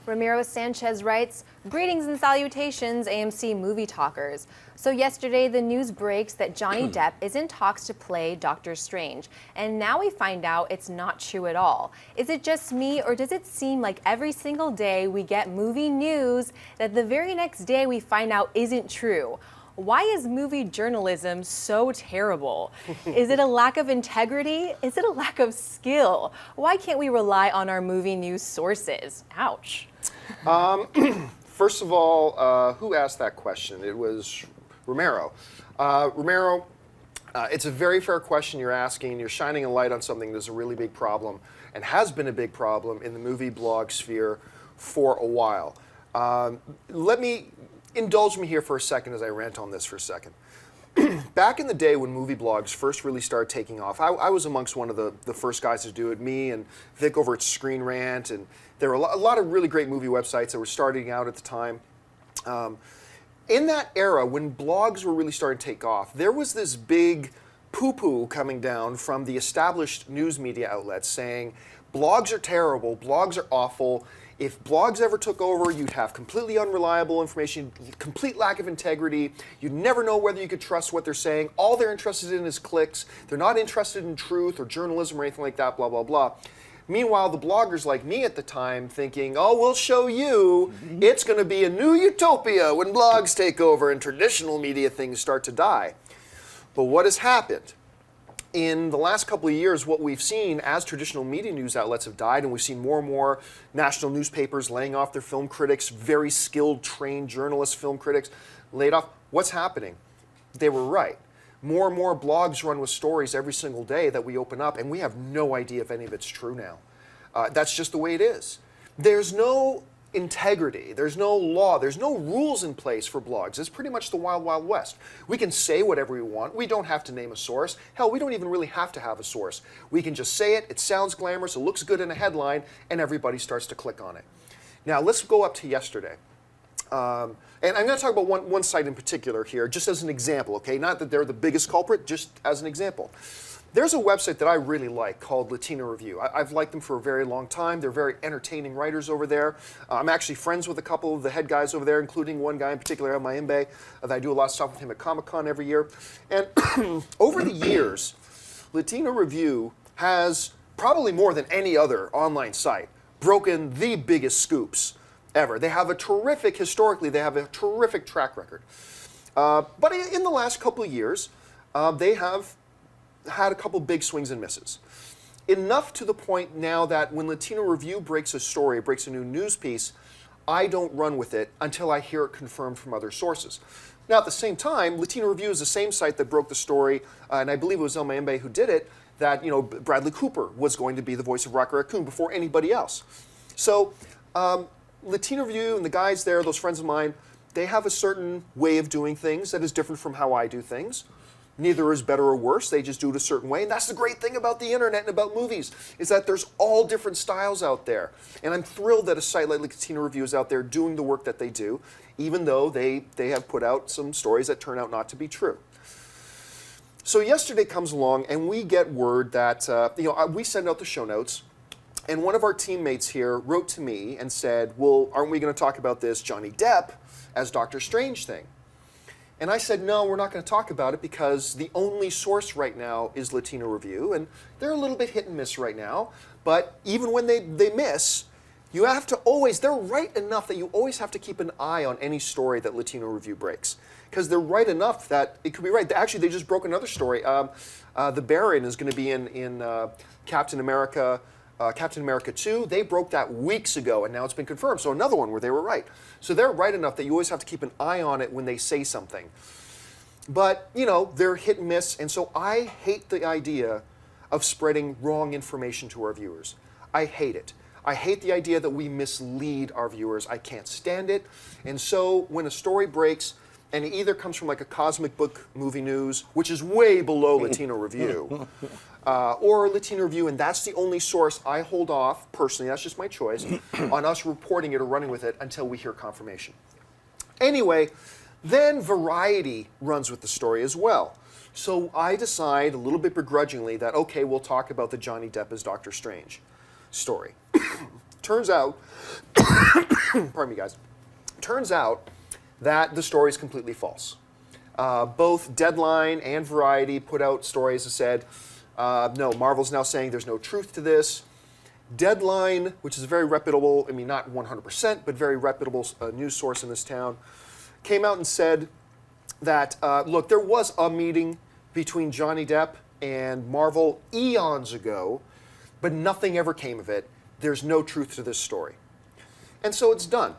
Romero Sanchez writes, "Greetings and salutations, AMC Movie Talkers. So yesterday the news breaks that Johnny Depp is in talks to play Doctor Strange, and now we find out it's not true at all. Is it just me, or does it seem like every single day we get movie news that the very next day we find out isn't true? Why is movie journalism so terrible? Is it a lack of integrity? Is it a lack of skill? Why can't we rely on our movie news sources?" Ouch. First of all, who asked that question? It was Romero. Romero, it's a very fair question you're asking. You're shining a light on something that's a really big problem and has been a big problem in the movie blog sphere for a while. Indulge me here for a second as I rant on this for a second. Back in the day when movie blogs first really started taking off, I was amongst one of the first guys to do it, me and Vic over at Screen Rant, and there were a lot of really great movie websites that were starting out at the time. In that era, when blogs were really starting to take off, there was this big poo-poo coming down from the established news media outlets saying, blogs are terrible, blogs are awful. If blogs ever took over, you'd have completely unreliable information, complete lack of integrity. You'd never know whether you could trust what they're saying. All they're interested in is clicks. They're not interested in truth or journalism or anything like that, blah, blah, blah. Meanwhile, the bloggers like me at the time thinking, oh, we'll show you, it's going to be a new utopia when blogs take over and traditional media things start to die. But what has happened? In the last couple of years, what we've seen as traditional media news outlets have died, and we've seen more and more national newspapers laying off their film critics, very skilled, trained journalists, film critics, laid off. What's happening? They were right. More and more blogs run with stories every single day that we open up, and we have no idea if any of it's true now. That's just the way it is. There's no integrity, there's no law, there's no rules in place for blogs. It's pretty much the wild, wild west. We can say whatever we want. We don't have to name a source. Hell, we don't even really have to have a source. We can just say it, it sounds glamorous, it looks good in a headline, and everybody starts to click on it. Now, let's go up to yesterday. And I'm going to talk about one site in particular here, just as an example, okay? Not that they're the biggest culprit, just as an example. There's a website that I really like called Latino Review. I've liked them for a very long time. They're very entertaining writers over there. I'm actually friends with a couple of the head guys over there, including one guy in particular, El Mayimbe, that I do a lot of stuff with him at Comic-Con every year. And over the years, Latino Review has, probably more than any other online site, broken the biggest scoops ever. They have historically, they have a terrific track record. But in the last couple of years, they have had a couple big swings and misses. Enough to the point now that when Latino Review breaks a story, breaks a new news piece, I don't run with it until I hear it confirmed from other sources. Now at the same time, Latino Review is the same site that broke the story, and I believe it was El Mayimbe who did it, that Bradley Cooper was going to be the voice of Rocket Raccoon before anybody else. So Latino Review and the guys there, those friends of mine, they have a certain way of doing things that is different from how I do things. Neither is better or worse, they just do it a certain way. And that's the great thing about the internet and about movies, is that there's all different styles out there. And I'm thrilled that a site like Latino Review is out there doing the work that they do, even though they have put out some stories that turn out not to be true. So yesterday comes along and we get word that, we send out the show notes, and one of our teammates here wrote to me and said, well, aren't we going to talk about this Johnny Depp as Doctor Strange thing? And I said, no, we're not going to talk about it because the only source right now is Latino Review, and they're a little bit hit and miss right now. But even when they miss, you have to always, they're right enough that you always have to keep an eye on any story that Latino Review breaks. Because they're right enough that it could be right. Actually, they just broke another story. The Baron is going to be in Captain America 2, they broke that weeks ago, and now it's been confirmed. So another one where they were right. So they're right enough that you always have to keep an eye on it when they say something. But, they're hit and miss, and so I hate the idea of spreading wrong information to our viewers. I hate it. I hate the idea that we mislead our viewers. I can't stand it. And so when a story breaks, and it either comes from like a Cosmic Book Movie News, which is way below Latino Review, or Latino Review, and that's the only source I hold off, personally, that's just my choice, on us reporting it or running with it until we hear confirmation. Anyway, then Variety runs with the story as well. So I decide a little bit begrudgingly that, okay, we'll talk about the Johnny Depp as Doctor Strange story. Turns out, pardon me guys, turns out that the story is completely false. Both Deadline and Variety put out stories that said, no, Marvel's now saying there's no truth to this. Deadline, which is a very reputable, I mean not 100%, but very reputable news source in this town, came out and said that, look, there was a meeting between Johnny Depp and Marvel eons ago, but nothing ever came of it. There's no truth to this story. And so it's done.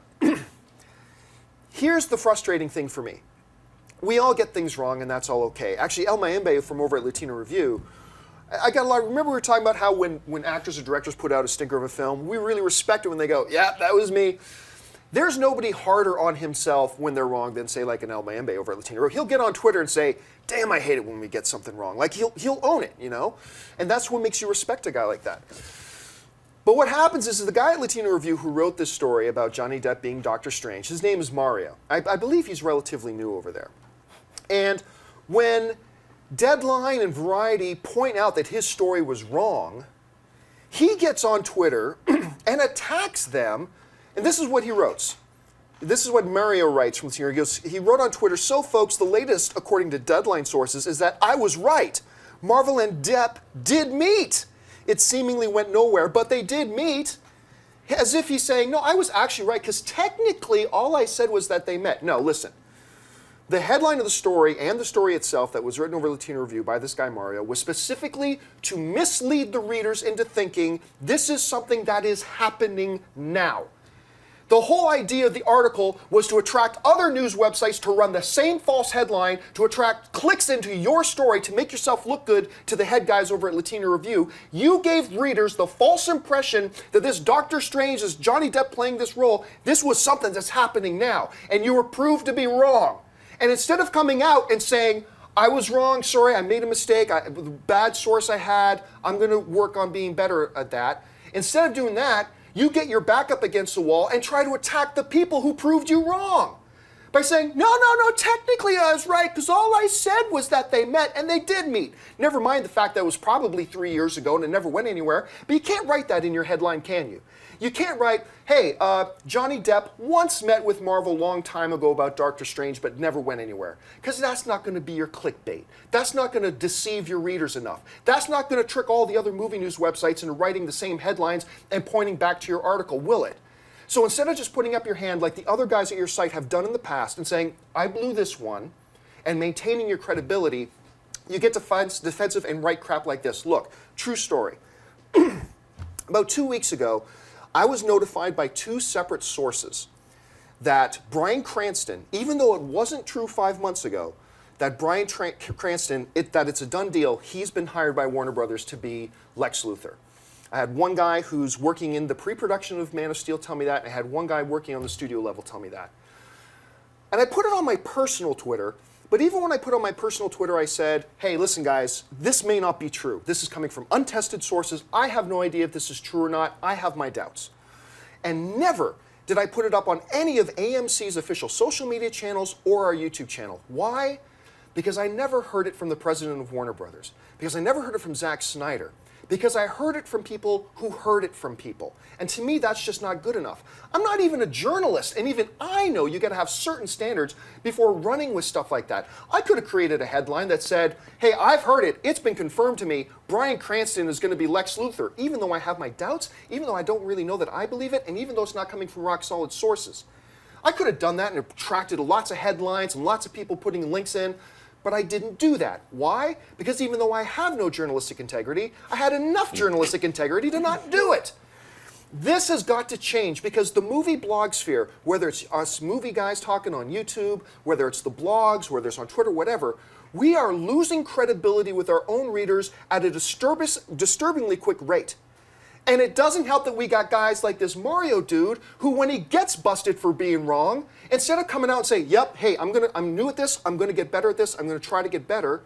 Here's the frustrating thing for me. We all get things wrong, and that's all okay. Actually, El Mayembe from over at Latino Review, I got a lot. Remember we were talking about how when actors or directors put out a stinker of a film, we really respect it when they go, yeah, that was me. There's nobody harder on himself when they're wrong than, say, like an El Mayembe over at Latino Review. He'll get on Twitter and say, damn, I hate it when we get something wrong. Like, he'll own it, you know? And that's what makes you respect a guy like that. But what happens is the guy at Latino Review who wrote this story about Johnny Depp being Doctor Strange, his name is Mario. I believe he's relatively new over there. And when Deadline and Variety point out that his story was wrong, he gets on Twitter and attacks them. And this is what he wrote. This is what Mario writes from here. He wrote on Twitter, so folks, the latest, according to Deadline sources, is that I was right. Marvel and Depp did meet. It seemingly went nowhere, but they did meet. As if he's saying, no, I was actually right, because technically all I said was that they met. No, listen. The headline of the story and the story itself that was written over Latino Review by this guy Mario was specifically to mislead the readers into thinking this is something that is happening now. The whole idea of the article was to attract other news websites to run the same false headline, to attract clicks into your story, to make yourself look good to the head guys over at Latino Review. You gave readers the false impression that this Doctor Strange is Johnny Depp playing this role. This was something that's happening now, and you were proved to be wrong. And instead of coming out and saying, I was wrong, sorry, I made a mistake, bad source I had, I'm going to work on being better at that. Instead of doing that, you get your back up against the wall and try to attack the people who proved you wrong. By saying, no, technically I was right, because all I said was that they met, and they did meet. Never mind the fact that it was probably 3 years ago and it never went anywhere, but you can't write that in your headline, can you? You can't write, hey, Johnny Depp once met with Marvel a long time ago about Doctor Strange, but never went anywhere. Because that's not going to be your clickbait. That's not going to deceive your readers enough. That's not going to trick all the other movie news websites into writing the same headlines and pointing back to your article, will it? So instead of just putting up your hand like the other guys at your site have done in the past and saying, I blew this one, and maintaining your credibility, you get defensive and write crap like this. Look, true story. About 2 weeks ago, I was notified by two separate sources that Bryan Cranston, even though it wasn't true 5 months ago, that Bryan Cranston, that it's a done deal, he's been hired by Warner Brothers to be Lex Luthor. I had one guy who's working in the pre-production of Man of Steel tell me that, and I had one guy working on the studio level tell me that. And I put it on my personal Twitter, but even when I put on my personal Twitter, I said, hey, listen guys, this may not be true. This is coming from untested sources. I have no idea if this is true or not. I have my doubts. And never did I put it up on any of AMC's official social media channels or our YouTube channel. Why? Because I never heard it from the president of Warner Brothers. Because I never heard it from Zack Snyder. Because I heard it from people who heard it from people. And to me, that's just not good enough. I'm not even a journalist, and even I know you gotta have certain standards before running with stuff like that. I could have created a headline that said, hey, I've heard it, it's been confirmed to me, Bryan Cranston is gonna be Lex Luthor, even though I have my doubts, even though I don't really know that I believe it, and even though it's not coming from rock solid sources. I could have done that and attracted lots of headlines and lots of people putting links in, but I didn't do that. Why? Because even though I have no journalistic integrity, I had enough journalistic integrity to not do it. This has got to change because the movie blog sphere, whether it's us movie guys talking on YouTube, whether it's the blogs, whether it's on Twitter, whatever, we are losing credibility with our own readers at a disturbingly quick rate. And it doesn't help that we got guys like this Mario dude who, when he gets busted for being wrong, instead of coming out and say, yep, hey, I'm new at this, I'm gonna get better at this, I'm gonna try to get better,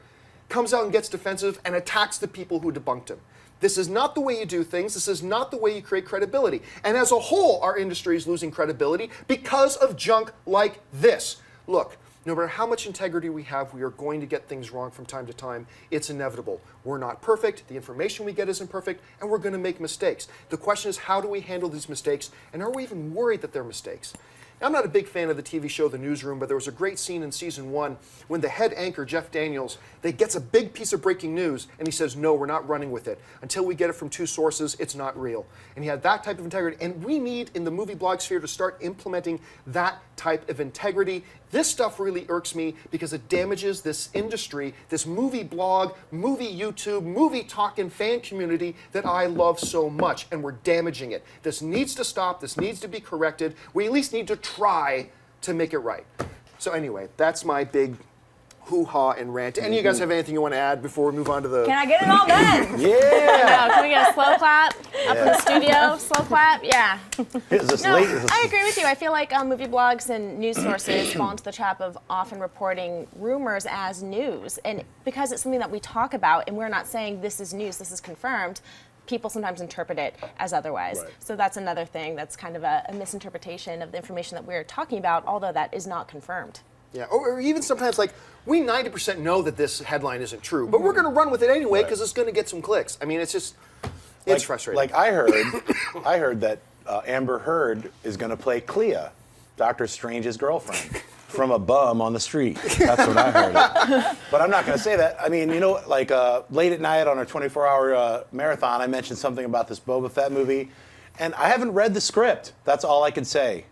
comes out and gets defensive and attacks the people who debunked him. This is not the way you do things, this is not the way you create credibility. And as a whole, our industry is losing credibility because of junk like this. Look, No matter how much integrity we have, we are going to get things wrong from time to time. It's inevitable. We're not perfect, the information we get isn't perfect, and we're going to make mistakes. The question is, how do we handle these mistakes, and are we even worried that they're mistakes? I'm not a big fan of the TV show The Newsroom, but there was a great scene in season 1 when the head anchor, Jeff Daniels, gets a big piece of breaking news, and he says, no, we're not running with it. Until we get it from 2 sources, it's not real. And he had that type of integrity, and we need, in the movie blog sphere, to start implementing that type of integrity. This stuff really irks me because it damages this industry, this movie blog, movie YouTube, movie talking fan community that I love so much, and we're damaging it. This needs to stop. This needs to be corrected. We at least need to try to make it right. So anyway, that's my big hoo-ha and rant. Any of you guys have anything you want to add before we move on to the... Can I get it all done? Yeah. No, can we get a slow clap up in the studio? Slow clap? Yeah. Is this No, late? I agree with you. I feel like movie blogs and news sources fall into the trap of often reporting rumors as news. And because it's something that we talk about and we're not saying this is news, this is confirmed, people sometimes interpret it as otherwise. Right. So that's another thing that's kind of a misinterpretation of the information that we're talking about, although that is not confirmed. Yeah, or even sometimes like, we 90% know that this headline isn't true, but we're going to run with it anyway because it's going to get some clicks. I mean, it's just, it's frustrating. Like I heard that Amber Heard is going to play Clea, Doctor Strange's girlfriend, from a bum on the street. That's what I heard. But I'm not going to say that. I mean, you know, like late at night on our 24-hour marathon, I mentioned something about this Boba Fett movie, and I haven't read the script. That's all I can say.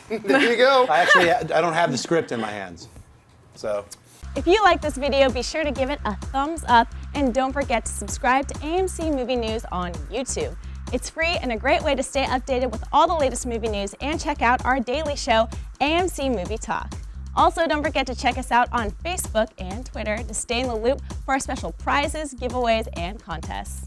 There you go. I don't have the script in my hands. So. If you like this video, be sure to give it a thumbs up and don't forget to subscribe to AMC Movie News on YouTube. It's free and a great way to stay updated with all the latest movie news and check out our daily show, AMC Movie Talk. Also, don't forget to check us out on Facebook and Twitter to stay in the loop for our special prizes, giveaways, and contests.